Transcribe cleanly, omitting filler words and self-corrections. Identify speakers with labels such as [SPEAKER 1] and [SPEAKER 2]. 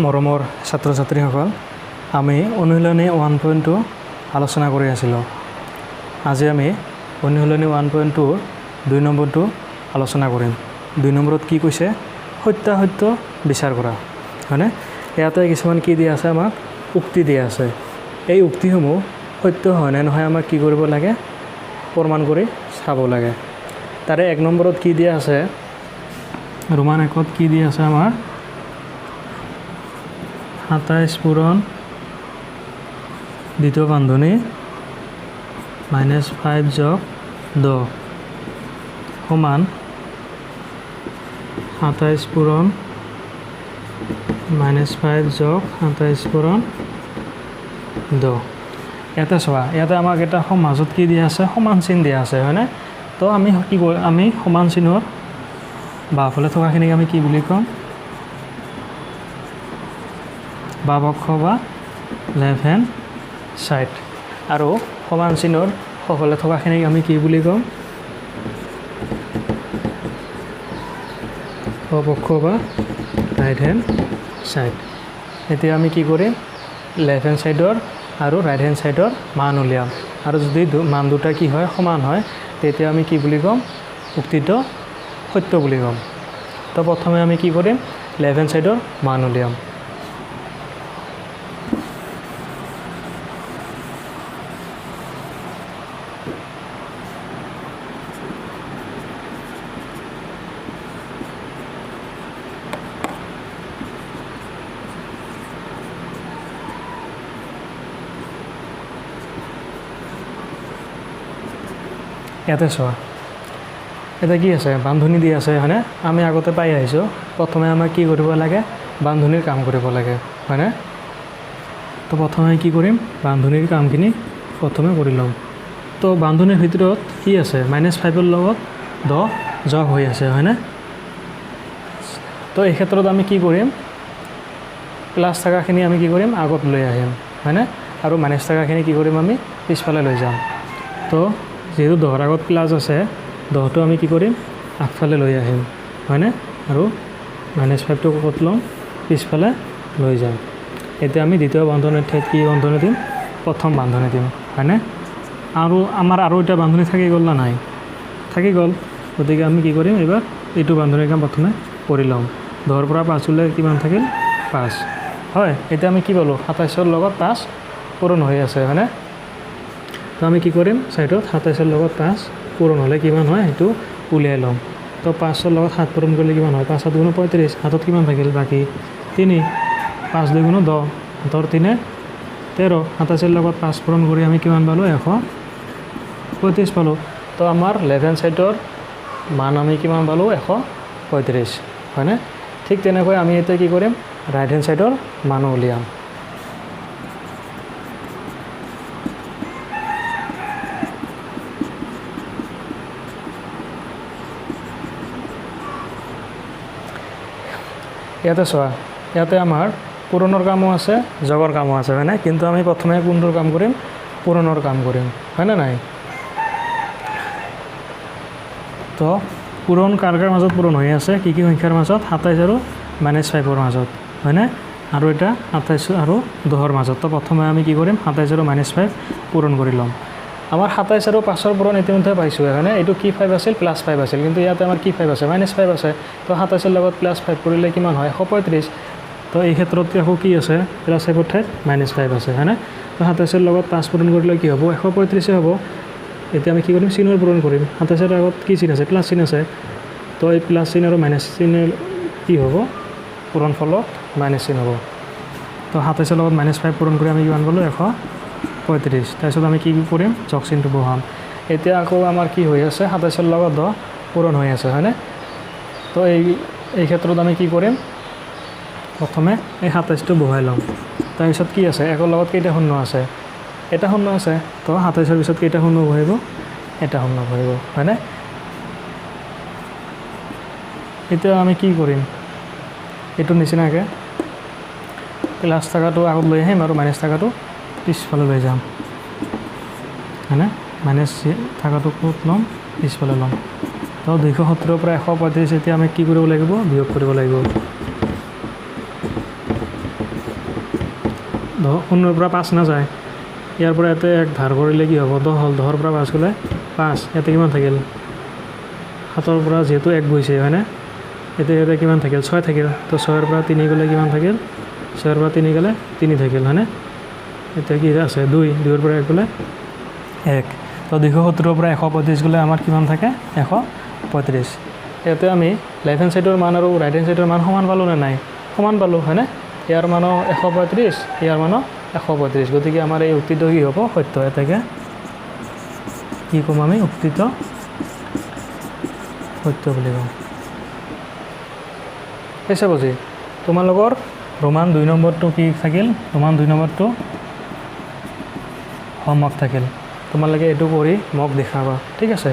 [SPEAKER 1] মৰমৰ ছাত্ৰ ছাত্ৰীসকল, আমি অনুশীলনী 1.2 আলোচনা কৰি আছিলোঁ। আজি আমি অনুশীলনী 1.2 2 নম্বৰটো আলোচনা কৰিম। 2 নম্বৰত কি কৈছে? সত্যাসত্য বিচাৰ কৰা, হয়নে? ইয়াতে কিছুমান কি দিয়া আছে, আমাক উক্তি দিয়া আছে। এই উক্তিসমূহ সত্য হয় নে নহয় আমাক কি কৰিব লাগে? প্ৰমাণ কৰি চাব লাগে। তাৰে 1 নম্বৰত কি দিয়া আছে? ৰোমান 1ত কি দিয়া আছে আমাৰ? 27 পূৰণ দ্বিতীয় বান্ধনী -5 যোগ 10 সমান 27 পূৰণ -5 যোগ 27 পূৰণ 10। ইয়াতে চোৱা, ইয়াতে আমাক এটা মাজত কি দিয়া আছে? সমান চিন দিয়া আছে, হয়নে? তো আমি কি কৰোঁ? আমি সমান চিনৰ বাওঁফালে থকাখিনিক আমি কি বুলি ক'ম? বাওঁ পক্ষ বা লেফ্ট হেণ্ড ছাইড। আৰু সমান চিনৰ সোঁফালে থকাখিনিক আমি কি বুলি ক'ম? সোঁপক্ষ বা ৰাইট হেণ্ড ছাইড। এতিয়া আমি কি কৰিম? লেফ্ট হেণ্ড ছাইডৰ আৰু ৰাইট হেণ্ড ছাইডৰ মান উলিয়াম। আৰু যদি মান দুটা কি হয়? সমান হয়, তেতিয়া আমি কি বুলি ক'ম? উক্তিটো সত্য বুলি ক'ম। তো প্ৰথমে আমি কি কৰিম? লেফ্ট হেণ্ড ছাইডৰ মান উলিয়াম। ইয়াতে চোৱা, এতিয়া কি আছে? বান্ধনী দি আছে, হয়নে? আমি আগতে পাই আহিছোঁ। প্ৰথমে আমাক কি কৰিব লাগে? বান্ধনীৰ কাম কৰিব লাগে, হয়নে? তো প্ৰথমে কি কৰিম? বান্ধনীৰ কামখিনি প্ৰথমে কৰি ল'ম। তো বান্ধনীৰ ভিতৰত কি আছে? -5ৰ লগত 10 যোগ হৈ আছে, হয়নে? তো এই ক্ষেত্ৰত আমি কি কৰিম? প্লাছ থকাখিনি আমি কি কৰিম? আগত লৈ আহিম, হয়নে? আৰু মাইনাছ থকাখিনি কি কৰিম? আমি পিছফালে লৈ যাম। তো যিহেতু 10ৰ আগত প্লাছ আছে, 10টো আমি কি কৰিম? আগফালে লৈ আহিম, হয়নে? আৰু -5টো ক'ত ল'ম? পিছফালে লৈ যাম। এতিয়া আমি দ্বিতীয় বান্ধনীৰ ঠাইত কি বান্ধনী দিম? প্ৰথম বান্ধনী দিম, হয়নে? আৰু আমাৰ আৰু এটা বান্ধনী থাকি গ'ল না নাই? থাকি গ'ল। গতিকে আমি কি কৰিম? এইবাৰ এইটো বান্ধনীৰ কাম প্ৰথমে কৰি ল'ম। 10ৰ পৰা 5 ওলাই কিমান থাকিল? 5, হয়। এতিয়া আমি কি পালোঁ? 27ৰ লগত 5 পূৰণ হৈ আছে, হয়নে? তো আমি কি কৰিম? ছাইডত 27ৰ লগত 5 পূৰণ হ'লে কিমান হয় সেইটো উলিয়াই ল'ম। তো 5ৰ লগত 7 পূৰণ কৰিলে কিমান হয়? 5 7 গুণ 35, হাতত কিমান থাকিল? বাকী 3, 5 2 গুণ 10, হাতৰ 3 13, 27ৰ লগত 5 পূৰণ কৰি আমি কিমান পালোঁ? 135 পালোঁ। তো আমাৰ লেফ্ট হেণ্ড ছাইডৰ মান আমি কিমান পালোঁ? 135, হয়নে? ঠিক তেনেকৈ আমি এতিয়া কি কৰিম? ৰাইট হেণ্ড ছাইডৰ মানো উলিয়াম। ইয়াতে চোৱা, ইয়াতে আমাৰ পূৰণৰ কামো আছে, যোগৰ কামো আছে, হয়নে? কিন্তু আমি প্ৰথমে কোনটোৰ কাম কৰিম? পূৰণৰ কাম কৰিম, হয়নে নাই? তো পূৰণ কাৰ কাৰ মাজত পূৰণ হৈ আছে? কি কি সংখ্যাৰ মাজত? 27 আৰু -5ৰ মাজত, হয়নে? আৰু এটা 27 আৰু 10ৰ মাজত। তো প্ৰথমে আমি কি কৰিম? 27 আৰু -5 পূৰণ কৰি ল'ম। আমাৰ 27 আৰু 5ৰ পূৰণ ইতিমধ্যে পাইছোঁ, হয়নে? এইটো কি 5 আছিল? +5 আছিল। কিন্তু ইয়াতে আমাৰ কি 5 আছে? -5 আছে। তো 27ৰ লগত +5 কৰিলে কিমান হয়? 135। তো এই ক্ষেত্ৰত আকৌ কি আছে? +5ৰ ঠাইত -5 আছে, হয়নে? তো 27ৰ লগত 5 পূৰণ কৰিলে কি হ'ব? 135 হ'ব। এতিয়া আমি কি কৰিম? চিনৰ পূৰণ কৰিম। 27ৰ আগত কি চিন আছে? প্লাছ চিন আছে। তো এই প্লাছ চিন আৰু মাইনাছ চিনৰ কি হ'ব? পূৰণ ফলত মাইনাছ চিন হ'ব। তো 27ৰ লগত -5 পূৰণ কৰি আমি কিমান পালোঁ? 135। তাৰপিছত আমি কি কৰিম? যোগ চিনটো বহাম। এতিয়া আকৌ আমাৰ কি হৈ আছে? 27ৰ লগত 10 পূৰণ হৈ আছে, হয়নে? তো এই ক্ষেত্ৰত আমি কি কৰিম? প্ৰথমে এই 27টো বহাই ল'ম। তাৰপিছত কি আছে? 1ৰ লগত কেইটা শূন্য আছে? এটা শূন্য আছে। তো 27ৰ পিছত কেইটা শূন্য বহিব? এটা শূন্য বহিব, হয়নে? এতিয়া আমি কি কৰিম? এইটোৰ নিচিনাকৈ প্লাছ টকাটো আগত লৈ আহিম আৰু মাইনাছ টকাটো পিছফালে লৈ যাম, হয়নে? মাইনাছ টকাটো ক'ত ল'ম? পিছফালে ল'ম। তো 270ৰ পৰা 135 এতিয়া আমি কি কৰিব লাগিব? বিয়োগ কৰিব লাগিব। শূন্যৰ পৰা 5 নাযায় ইয়াৰ পৰা ইয়াতে 1 ধাৰ কৰিলে কি হ'ব 10 হ'ল 10ৰ পৰা 5 গ'লে 5 ইয়াতে কিমান থাকিল 7ৰ পৰা যেহেতু 1 গৈছে হয়নে এতিয়া ইয়াতে কিমান থাকিল 6 থাকিল তো 6ৰ পৰা 3 গ'লে কিমান থাকিল 6ৰ পৰা 3 গ'লে 3 থাকিল হয়নে এতিয়া কি আছে 2 2ৰ পৰা 1 গ'লে 1 তো 270ৰ পৰা 135 গ'লে আমাৰ কিমান থাকে 135 ইয়াতে আমি লেফট হেণ্ড সাইডৰ মান আৰু ৰাইট হেণ্ড সাইডৰ মান সমান পালোঁ নে নাই সমান পালোঁ হয়নে ইয়াৰ মানো 135 ইয়াৰ মানো 135 গতিকে আমাৰ এই উক্তিটো কি হ'ব সত্য এটাকে কি ক'ম আমি উক্তিটো সত্য বুলি ক'ম এসে বুজি তোমালোকৰ ৰোমান 2 নম্বৰটো কি থাকিল ৰোমান 2 নম্বৰটো হোমৱৰ্ক থাকিল তোমালোকে এইটো কৰি মোক দেখাবা ঠিক আছে